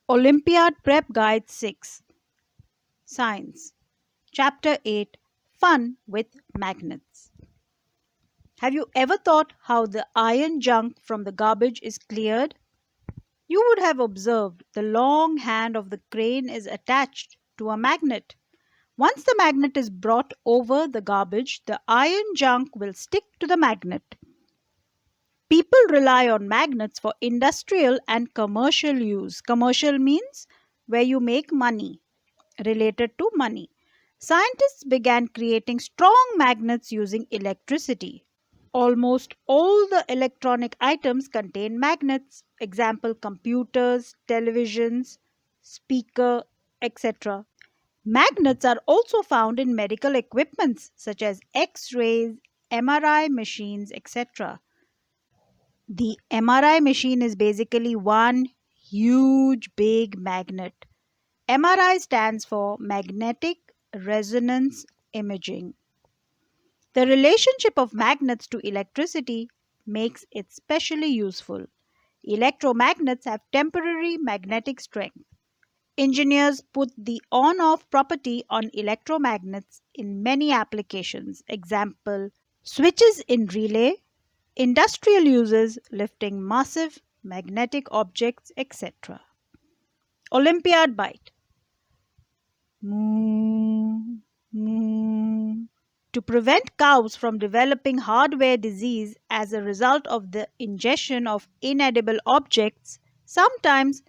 Olympiad Prep Guide 6 Science Chapter 8 Fun with Magnets. Have you ever thought how the iron junk from the garbage is cleared? You would have observed the long hand of the crane is attached to a magnet. Once the magnet is brought over the garbage, the iron junk will stick to the magnet. People rely on magnets for industrial and commercial use. Commercial means where you make money, related to money. Scientists began creating strong magnets using electricity. Almost all the electronic items contain magnets. Example computers, televisions, speaker, etc. Magnets are also found in medical equipments such as X-rays, MRI machines, etc. The MRI machine is basically one huge big magnet. MRI stands for magnetic resonance imaging. The relationship of magnets to electricity makes it specially useful. Electromagnets have temporary magnetic strength. Engineers put the on off property on electromagnets in many applications. Example switches in relay, industrial uses lifting massive magnetic objects, etc. Olympiad bite. Moo, moo. To prevent cows from developing hardware disease as a result of the ingestion of inedible objects, sometimes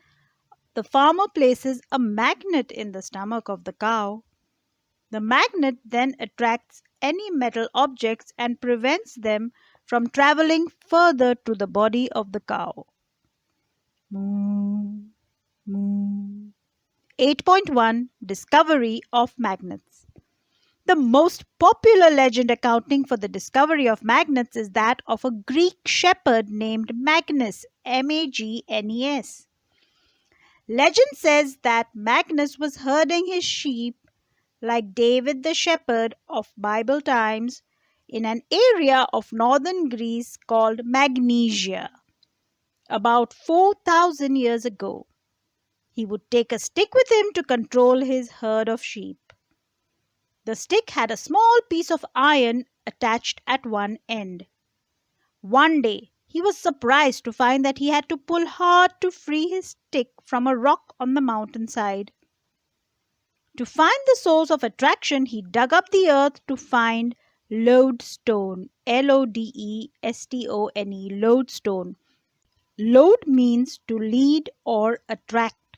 the farmer places a magnet in the stomach of the cow. The magnet then attracts any metal objects and prevents them from traveling further to the body of the cow. Moo, moo. 8.1 Discovery of Magnets. The most popular legend accounting for the discovery of magnets is that of a Greek shepherd named Magnus, Magnes. Legend says that Magnus was herding his sheep like David the shepherd of Bible times in an area of northern Greece called Magnesia. About 4,000 years ago, he would take a stick with him to control his herd of sheep. The stick had a small piece of iron attached at one end. One day, he was surprised to find that he had to pull hard to free his stick from a rock on the mountainside. To find the source of attraction, he dug up the earth to find lodestone, Lodestone, lodestone. Load means to lead or attract.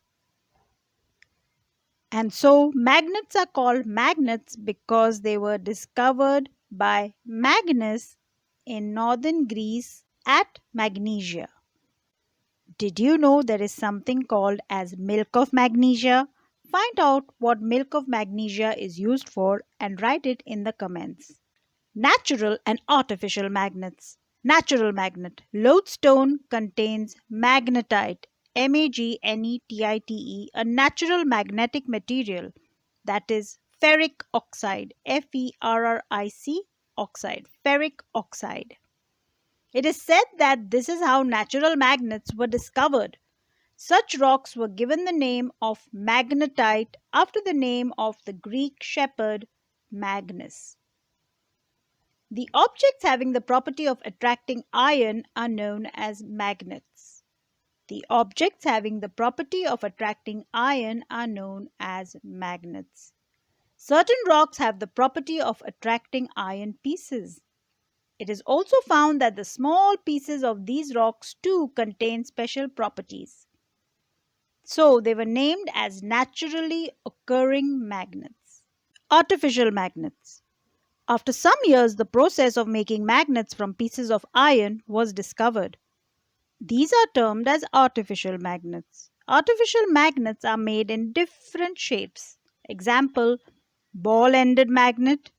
And so magnets are called magnets because they were discovered by Magnus in northern Greece at Magnesia. Did you know there is something called as milk of magnesia? Find out what milk of magnesia is used for and write it in the comments. Natural and artificial magnets. Natural magnet. Lodestone contains magnetite, Magnetite, a natural magnetic material that is ferric oxide, Ferric oxide, ferric oxide. It is said that this is how natural magnets were discovered. Such rocks were given the name of magnetite after the name of the Greek shepherd Magnus. The objects having the property of attracting iron are known as magnets. The objects having the property of attracting iron are known as magnets. Certain rocks have the property of attracting iron pieces. It is also found that the small pieces of these rocks too contain special properties. So they were named as naturally occurring magnets. Artificial magnets. After some years, the process of making magnets from pieces of iron was discovered. These are termed as artificial magnets. Artificial magnets are made in different shapes. Example, ball-ended magnet,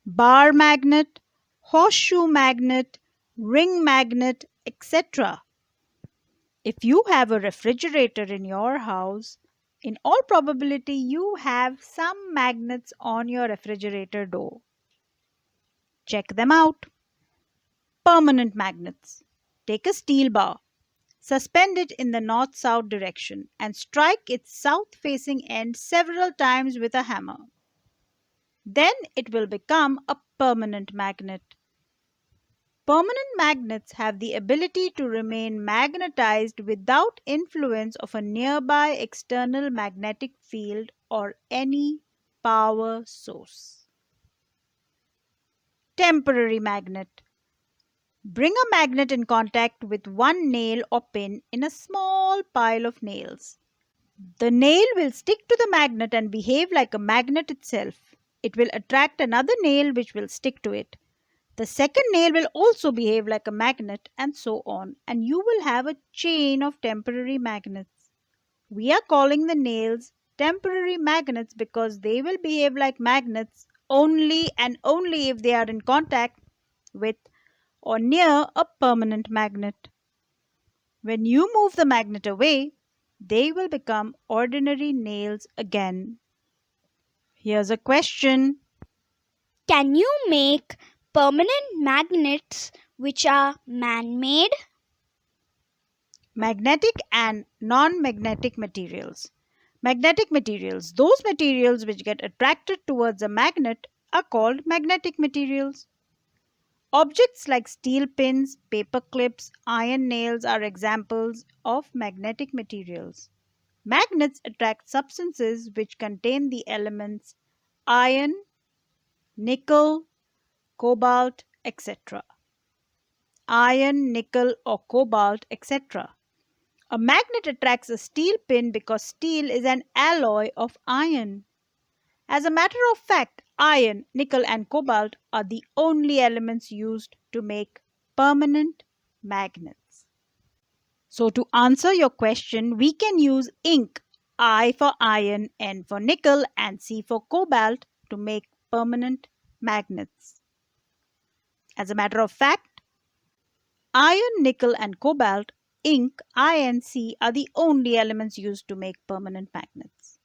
bar magnet, horseshoe magnet, ring magnet, etc. If you have a refrigerator in your house, in all probability you have some magnets on your refrigerator door. Check them out. Permanent magnets. Take a steel bar. Suspend it in the north-south direction and strike its south-facing end several times with a hammer. Then it will become a permanent magnet. Permanent magnets have the ability to remain magnetized without influence of a nearby external magnetic field or any power source. Temporary magnet. Bring a magnet in contact with one nail or pin in a small pile of nails. The nail will stick to the magnet and behave like a magnet itself. It will attract another nail which will stick to it. The second nail will also behave like a magnet, and so on, and you will have a chain of temporary magnets. We are calling the nails temporary magnets because they will behave like magnets only and only if they are in contact with or near a permanent magnet. When you move the magnet away, they will become ordinary nails again. Here's a question. Can you make permanent magnets which are man made? Magnetic and non-magnetic materials. Magnetic materials, those materials which get attracted towards a magnet, are called magnetic materials. Objects like steel pins, paper clips, iron nails are examples of magnetic materials. Magnets attract substances which contain the elements iron, nickel, cobalt, etc. Iron, nickel, or cobalt, etc. A magnet attracts a steel pin because steel is an alloy of iron. As a matter of fact, iron, nickel, and cobalt are the only elements used to make permanent magnets. So, to answer your question, we can use ink, I for iron, N for nickel, and C for cobalt to make permanent magnets. As a matter of fact, iron, nickel, and cobalt, ink, I and C are the only elements used to make permanent magnets.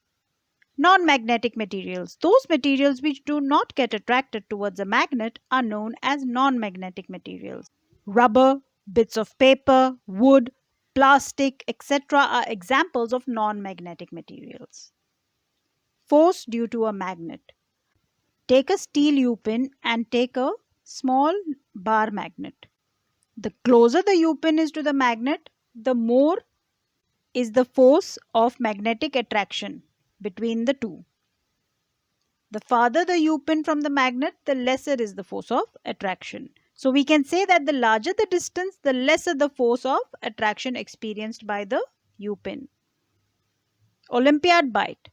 Non-magnetic materials. Those materials which do not get attracted towards a magnet are known as non-magnetic materials. Rubber, bits of paper, wood, plastic, etc. are examples of non-magnetic materials. Force due to a magnet. Take a steel U-pin and take a small bar magnet. The closer the U-pin is to the magnet, the more is the force of magnetic attraction between the two. The farther the U-pin from the magnet, the lesser is the force of attraction. So we can say that the larger the distance, the lesser the force of attraction experienced by the U-pin. Olympiad bite.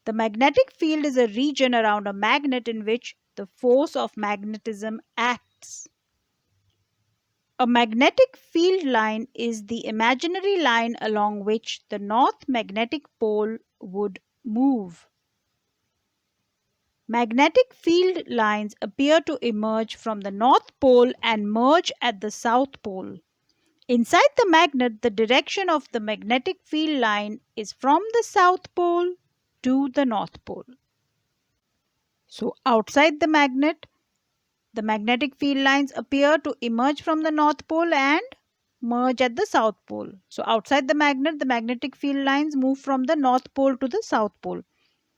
The magnetic field is a region around a magnet in which the force of magnetism acts. A magnetic field line is the imaginary line along which the north magnetic pole would move. Magnetic field lines appear to emerge from the north pole and merge at the south pole. Inside the magnet, the direction of the magnetic field line is from the south pole to the north pole. So, outside the magnetic field lines appear to emerge from the north pole and merge at the south pole. So, outside the magnetic field lines move from the north pole to the south pole.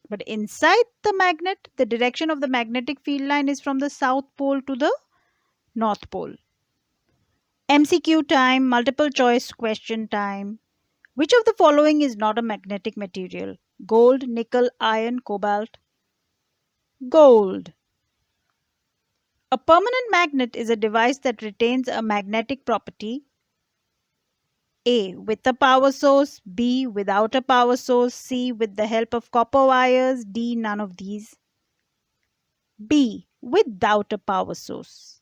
But inside the magnet, the direction of the magnetic field line is from the south pole to the north pole. MCQ time, multiple choice question time. Which of the following is not a magnetic material? Gold, nickel, iron, cobalt. Gold. A permanent magnet is a device that retains a magnetic property. A. With a power source. B. Without a power source. C. With the help of copper wires. D. None of these. B. Without a power source.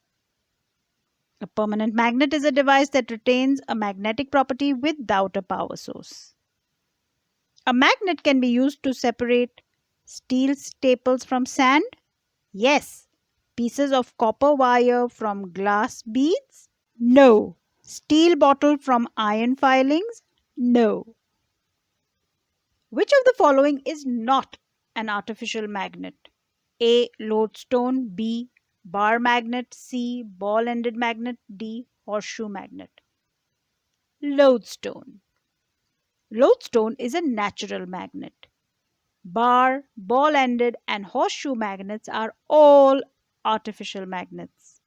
A permanent magnet is a device that retains a magnetic property without a power source. A magnet can be used to separate steel staples from sand. Yes. Pieces of copper wire from glass beads? No. Steel bottle from iron filings? No. Which of the following is not an artificial magnet? A. Lodestone. B. Bar magnet. C. Ball-ended magnet. D. Horseshoe magnet. Lodestone. Lodestone is a natural magnet. Bar, ball ended, and horseshoe magnets are all artificial magnets.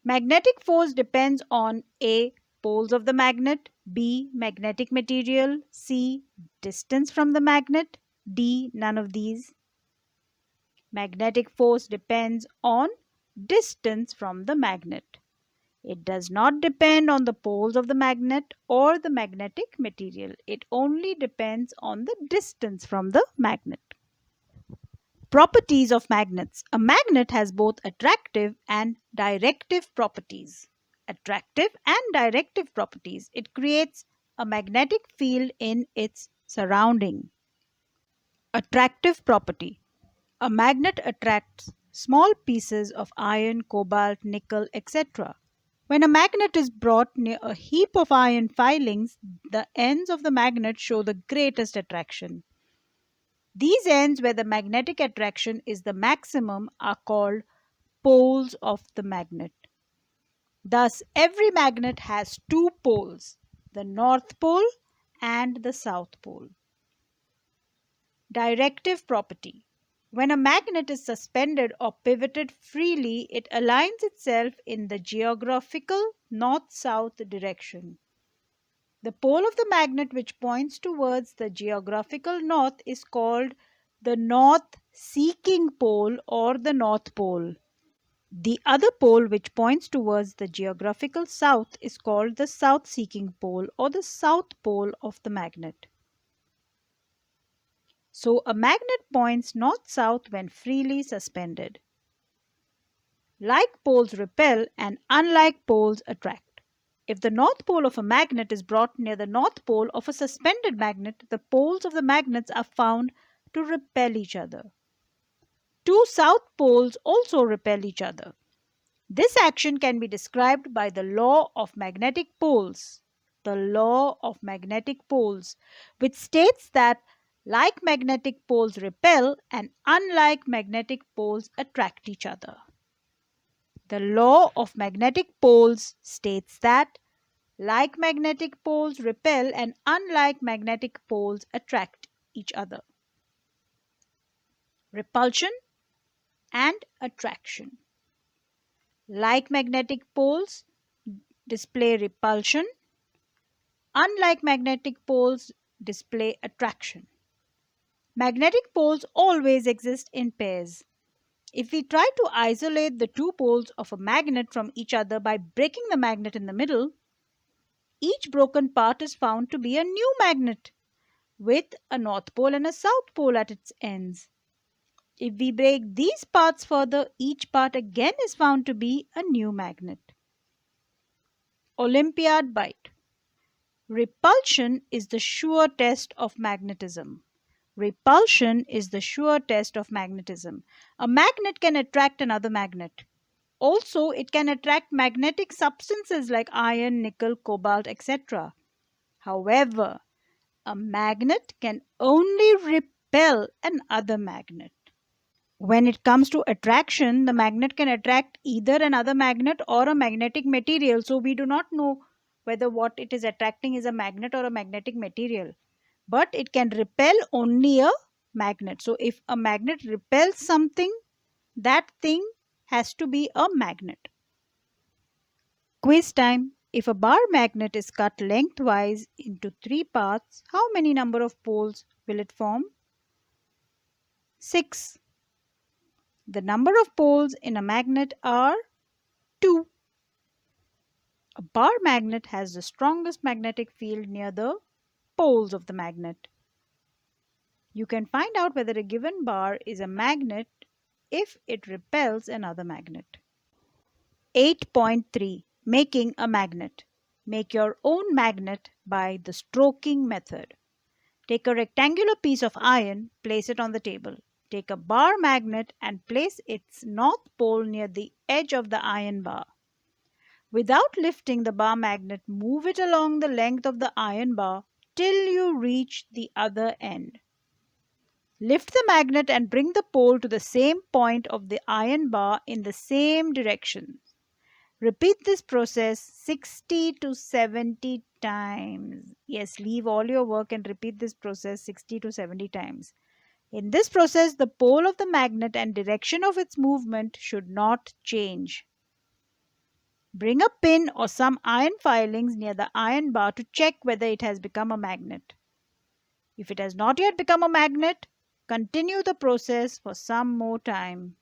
Magnetic force depends on A. Poles of the magnet, B. Magnetic material, C. Distance from the magnet, D. None of these. Magnetic force depends on distance from the magnet. It does not depend on the poles of the magnet or the magnetic material. It only depends on the distance from the magnet. Properties of magnets. A magnet has both attractive and directive properties. Attractive and directive properties. It creates a magnetic field in its surrounding. Attractive property. A magnet attracts small pieces of iron, cobalt, nickel, etc. When a magnet is brought near a heap of iron filings, the ends of the magnet show the greatest attraction. These ends where the magnetic attraction is the maximum are called poles of the magnet. Thus, every magnet has two poles, the north pole and the south pole. Directive property. When a magnet is suspended or pivoted freely, it aligns itself in the geographical north-south direction. The pole of the magnet which points towards the geographical north is called the north-seeking pole or the north pole. The other pole which points towards the geographical south is called the south-seeking pole or the south pole of the magnet. So a magnet points north-south when freely suspended. Like poles repel and unlike poles attract. If the north pole of a magnet is brought near the north pole of a suspended magnet, the poles of the magnets are found to repel each other. Two south poles also repel each other. This action can be described by the law of magnetic poles. The law of magnetic poles, which states that like magnetic poles repel and unlike magnetic poles attract each other. The law of magnetic poles states that like magnetic poles repel and unlike magnetic poles attract each other. Repulsion and attraction. Like magnetic poles display repulsion, unlike magnetic poles display attraction. Magnetic poles always exist in pairs. If we try to isolate the two poles of a magnet from each other by breaking the magnet in the middle, each broken part is found to be a new magnet with a north pole and a south pole at its ends. If we break these parts further, each part again is found to be a new magnet. Olympiad bite. Repulsion is the sure test of magnetism. Repulsion is the sure test of magnetism. A magnet can attract another magnet. Also, it can attract magnetic substances like iron, nickel, cobalt, etc. However, a magnet can only repel another magnet. When it comes to attraction, the magnet can attract either another magnet or a magnetic material. So we do not know whether what it is attracting is a magnet or a magnetic material. But it can repel only a magnet. So if a magnet repels something, that thing has to be a magnet. Quiz time. If a bar magnet is cut lengthwise into three parts, how many number of poles will it form? 6. The number of poles in a magnet are 2. A bar magnet has the strongest magnetic field near the poles of the magnet. You can find out whether a given bar is a magnet if it repels another magnet. 8.3. Making a magnet. Make your own magnet by the stroking method. Take a rectangular piece of iron, place it on the table. Take a bar magnet and place its north pole near the edge of the iron bar. Without lifting the bar magnet, move it along the length of the iron bar till you reach the other end. Lift the magnet and bring the pole to the same point of the iron bar in the same direction. Repeat this process 60 to 70 times. Yes, leave all your work and repeat this process 60 to 70 times. In this process, the pole of the magnet and direction of its movement should not change. Bring a pin or some iron filings near the iron bar to check whether it has become a magnet. If it has not yet become a magnet, continue the process for some more time.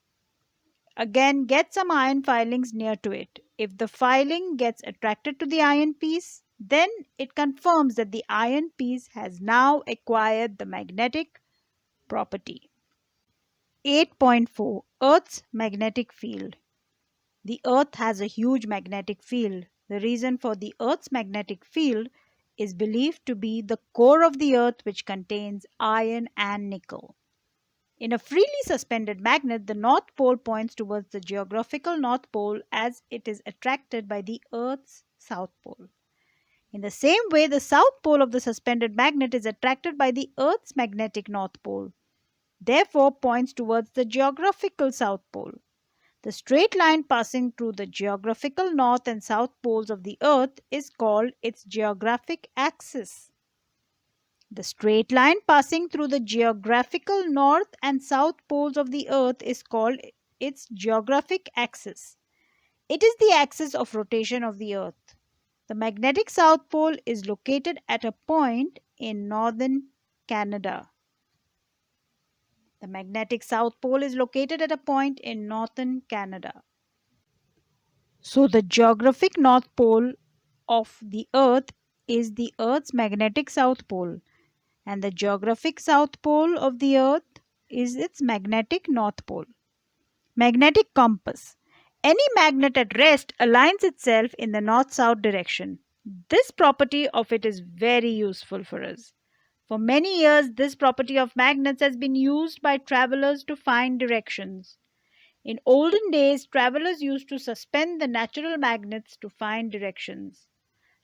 Again, get some iron filings near to it. If the filing gets attracted to the iron piece, then it confirms that the iron piece has now acquired the magnetic property. 8.4 Earth's magnetic field. The Earth has a huge magnetic field. The reason for the Earth's magnetic field is believed to be the core of the Earth, which contains iron and nickel. In a freely suspended magnet, the North Pole points towards the geographical North Pole as it is attracted by the Earth's South Pole. In the same way, the South Pole of the suspended magnet is attracted by the Earth's magnetic North Pole, therefore points towards the geographical South Pole. The straight line passing through the geographical North and South poles of the Earth is called its geographic axis. The straight line passing through the geographical north and south poles of the Earth is called its geographic axis. It is the axis of rotation of the Earth. The magnetic South Pole is located at a point in northern Canada. The magnetic South Pole is located at a point in northern Canada. So, the geographic North Pole of the Earth is the Earth's magnetic South Pole, and the geographic South Pole of the Earth is its magnetic North Pole. Magnetic compass. Any magnet at rest aligns itself in the north-south direction. This property of it is very useful for us. For many years, this property of magnets has been used by travelers to find directions. In olden days, travelers used to suspend the natural magnets to find directions.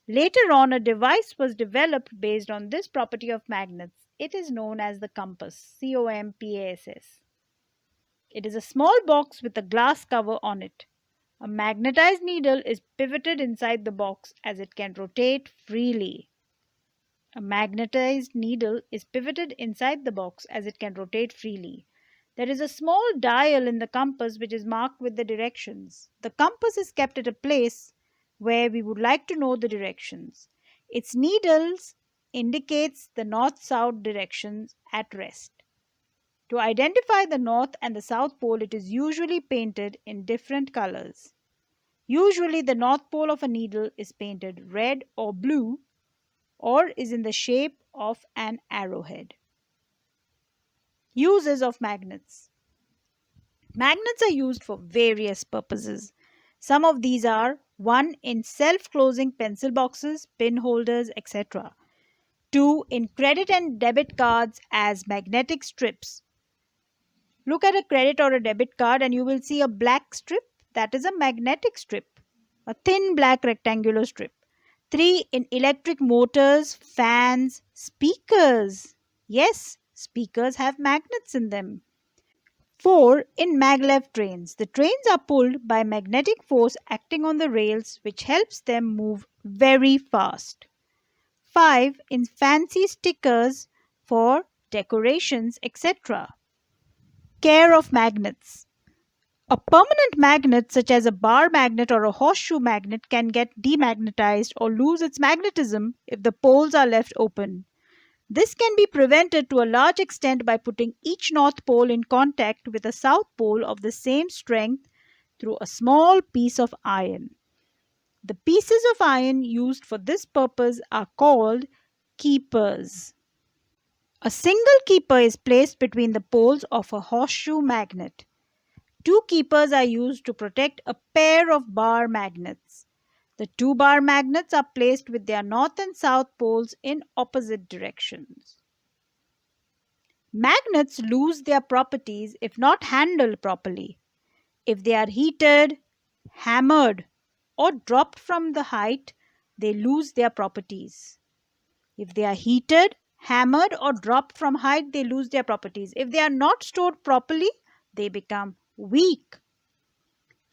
Later on, a device was developed based on this property of magnets. It is known as the compass, COMPASS. It is a small box with a glass cover on it. A magnetized needle is pivoted inside the box as it can rotate freely. A magnetized needle is pivoted inside the box as it can rotate freely. There is a small dial in the compass which is marked with the directions. The compass is kept at a place where we would like to know the directions. Its needles indicates the north-south directions at rest. To identify the north and the south pole, it is usually painted in different colors. Usually the north pole of a needle is painted red or blue or is in the shape of an arrowhead. Uses of magnets. Magnets are used for various purposes. Some of these are 1. In self-closing pencil boxes, pin holders, etc. 2. In credit and debit cards as magnetic strips. Look at a credit or a debit card and you will see a black strip. That is a magnetic strip. A thin black rectangular strip. 3. In electric motors, fans, speakers. Yes, speakers have magnets in them. 4. In maglev trains. The trains are pulled by magnetic force acting on the rails which helps them move very fast. 5. In fancy stickers for decorations, etc. Care of magnets. A permanent magnet such as a bar magnet or a horseshoe magnet can get demagnetized or lose its magnetism if the poles are left open. This can be prevented to a large extent by putting each north pole in contact with a south pole of the same strength through a small piece of iron. The pieces of iron used for this purpose are called keepers. A single keeper is placed between the poles of a horseshoe magnet. 2 keepers are used to protect a pair of bar magnets. The 2 bar magnets are placed with their north and south poles in opposite directions. Magnets lose their properties if not handled properly. If they are heated, hammered, or dropped from the height, they lose their properties. If they are heated, hammered, or dropped from height, they lose their properties. If they are not stored properly, they become weak.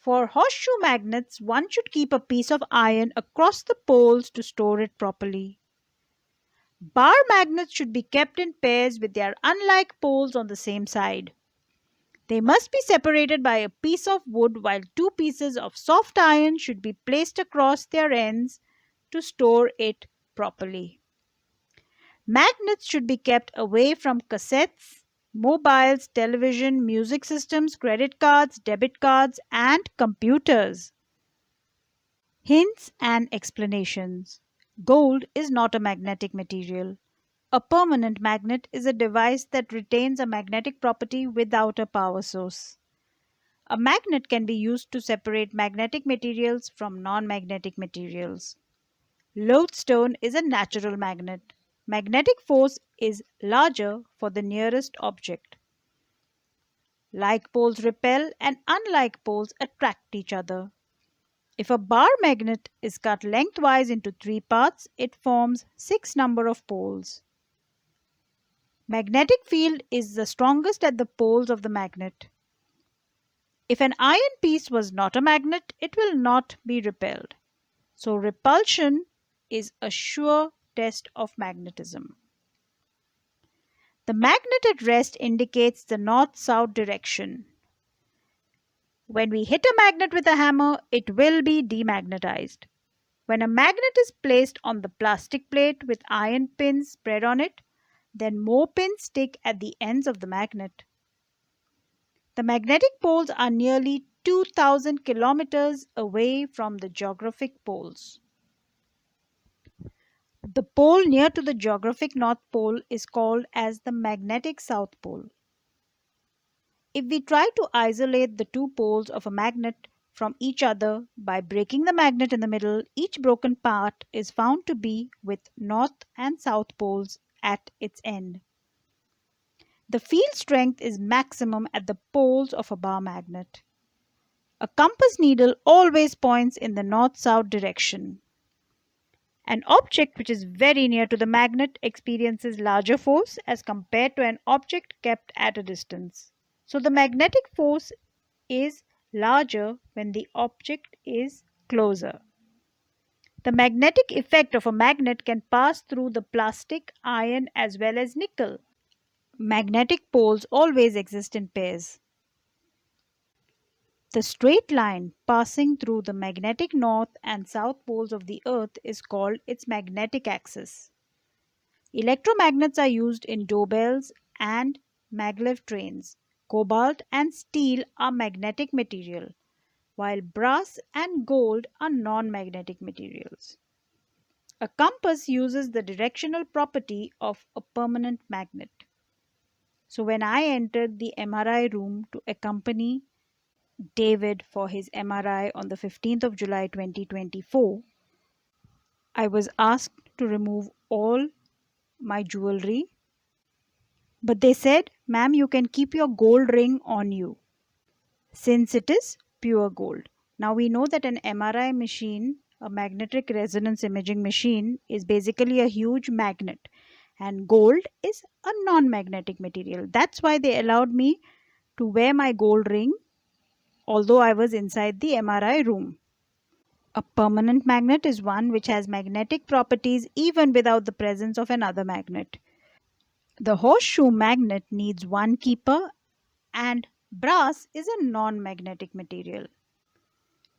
For horseshoe magnets, one should keep a piece of iron across the poles to store it properly. Bar magnets should be kept in pairs with their unlike poles on the same side. They must be separated by a piece of wood, while two pieces of soft iron should be placed across their ends to store it properly. Magnets should be kept away from cassettes, mobiles, television, music systems, credit cards, debit cards, and computers. Hints and explanations. Gold is not a magnetic material. A permanent magnet is a device that retains a magnetic property without a power source. A magnet can be used to separate magnetic materials from non magnetic materials. Lodestone is a natural magnet. Magnetic force is larger for the nearest object. Like poles repel and unlike poles attract each other. If a bar magnet is cut lengthwise into three parts, it forms six number of poles. Magnetic field is the strongest at the poles of the magnet. If an iron piece was not a magnet, it will not be repelled. So repulsion is a sure test of magnetism. The magnet at rest indicates the north-south direction. When we hit a magnet with a hammer, it will be demagnetized. When a magnet is placed on the plastic plate with iron pins spread on it, then more pins stick at the ends of the magnet. The magnetic poles are nearly 2000 kilometers away from the geographic poles. The pole near to the geographic North Pole is called as the magnetic South Pole. If we try to isolate the two poles of a magnet from each other by breaking the magnet in the middle, each broken part is found to be with north and south poles at its end. The field strength is maximum at the poles of a bar magnet. A compass needle always points in the north-south direction. An object which is very near to the magnet experiences larger force as compared to an object kept at a distance. So the magnetic force is larger when the object is closer. The magnetic effect of a magnet can pass through the plastic, iron, as well as nickel. Magnetic poles always exist in pairs. The straight line passing through the magnetic north and south poles of the Earth is called its magnetic axis. Electromagnets are used in doorbells and maglev trains. Cobalt and steel are magnetic material, while brass and gold are non-magnetic materials. A compass uses the directional property of a permanent magnet. So when I entered the MRI room to accompany David for his MRI on the 15th of July 2024, I was asked to remove all my jewelry, but they said, "Ma'am, you can keep your gold ring on you since it is pure gold." Now we know that an MRI machine, a magnetic resonance imaging machine, is basically a huge magnet, and gold is a non magnetic material. That's why they allowed me to wear my gold ring although I was inside the MRI room. A permanent magnet is one which has magnetic properties even without the presence of another magnet. The horseshoe magnet needs one keeper, and brass is a non-magnetic material.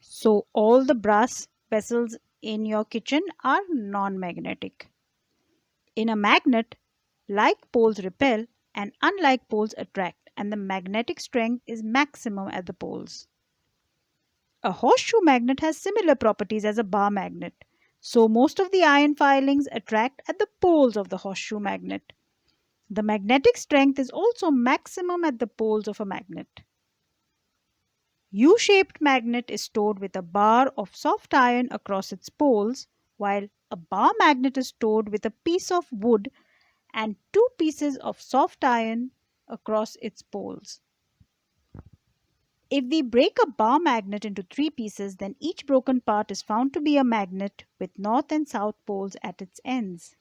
So all the brass vessels in your kitchen are non-magnetic. In a magnet, like poles repel and unlike poles attract, and the magnetic strength is maximum at the poles. A horseshoe magnet has similar properties as a bar magnet. So most of the iron filings attract at the poles of the horseshoe magnet. The magnetic strength is also maximum at the poles of a magnet. U-shaped magnet is stored with a bar of soft iron across its poles, while a bar magnet is stored with a piece of wood and two pieces of soft iron across its poles. If we break a bar magnet into three pieces, then each broken part is found to be a magnet with north and south poles at its ends.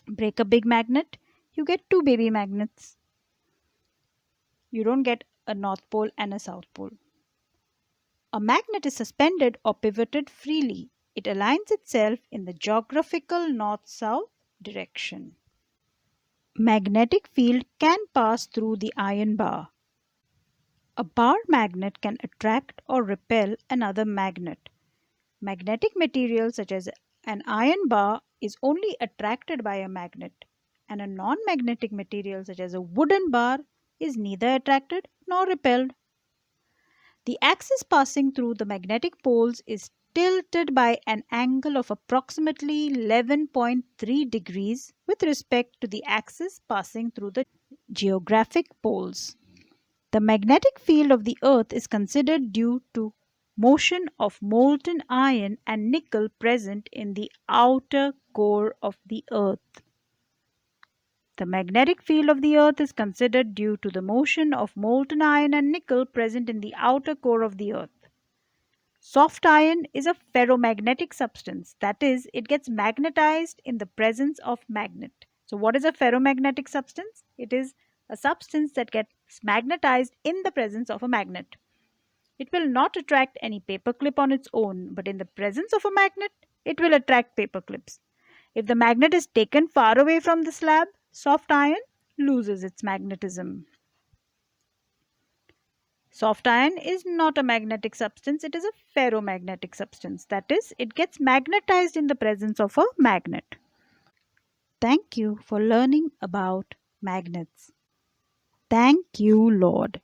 Break a big magnet, you get two baby magnets. You don't get a north pole and a south pole. A magnet is suspended or pivoted freely. It aligns itself in the geographical north south direction. Magnetic field can pass through the iron bar. A bar magnet can attract or repel another magnet. Magnetic material such as an iron bar is only attracted by a magnet, and a non magnetic material such as a wooden bar is neither attracted nor repelled. The axis passing through the magnetic poles is tilted by an angle of approximately 11.3 degrees with respect to the axis passing through the geographic poles. The magnetic field of the Earth is considered due to motion of molten iron and nickel present in the outer core of the Earth. The magnetic field of the Earth is considered due to the motion of molten iron and nickel present in the outer core of the Earth. Soft iron is a ferromagnetic substance, that is, it gets magnetized in the presence of magnet. So, what is a ferromagnetic substance? It is a substance that gets magnetized in the presence of a magnet. It will not attract any paperclip on its own, but in the presence of a magnet, it will attract paperclips. If the magnet is taken far away from the slab, soft iron loses its magnetism. Soft iron is not a magnetic substance, it is a ferromagnetic substance. That is, it gets magnetized in the presence of a magnet. Thank you for learning about magnets. Thank you, Lord.